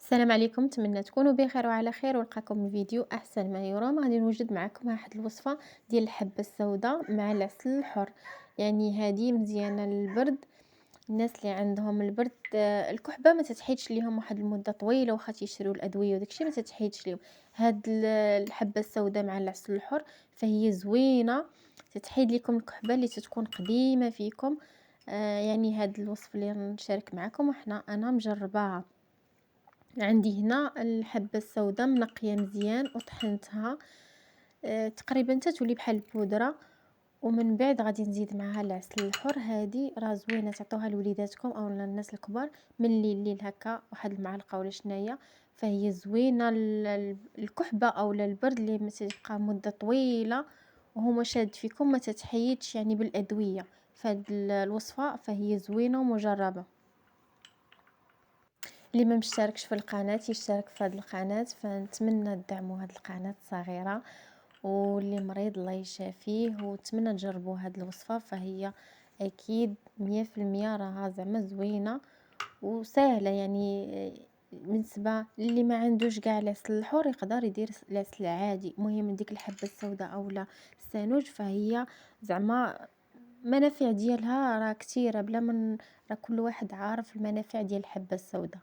السلام عليكم، نتمنى تكونوا بخير وعلى خير ونلقاكم فيديو احسن ما يرام. غادي نوجد معكم واحد الوصفه ديال الحبه السوداء مع العسل الحر. يعني هذه مزيانه للبرد. الناس اللي عندهم البرد، الكحبه ما تتحيدش ليهم واحد المده طويله واخا تيشريو الادويه وداكشي ما تتحيدش ليهم. هاد الحبه السوداء مع العسل الحر فهي زوينه، تتحيد لكم الكحبه اللي تتكون قديمه فيكم. يعني هاد الوصف اللي نشارك معكم انا مجرباها. عندي هنا الحبة السوداء منقية مزيان وطحنتها، تقريبا تتولي بحال البودرة. ومن بعد غادي نزيد معها العسل الحر. هذه راه زوينه تعطوها لوليداتكم او للناس الكبار من الليل هكا واحد المعلقه ولا شنايه. فهي زوينه الكحبه او البرد اللي ما تبقى مده طويله وهو شاد فيكم، ما تتحيدش يعني بالادويه. فهاد الوصفه فهي زوينه ومجربه. اللي ما مشتركش في القناة يشترك في هذه القناة، فنتمنى تدعموا هذه القناة الصغيرة. واللي مريض الله يشافيه، ونتمنى تجربوا هذه الوصفة، فهي اكيد 100% راها زعما زوينة وسهلة. يعني بالنسبة اللي ما عندوش كاع العسل الحر يقدر يدير العسل العادي. المهم ديك الحبة السوداء اولا السانوج فهي زعما منافع ديالها راه كثيرة بلا من راه كل واحد عارف المنافع ديال الحبة السوداء.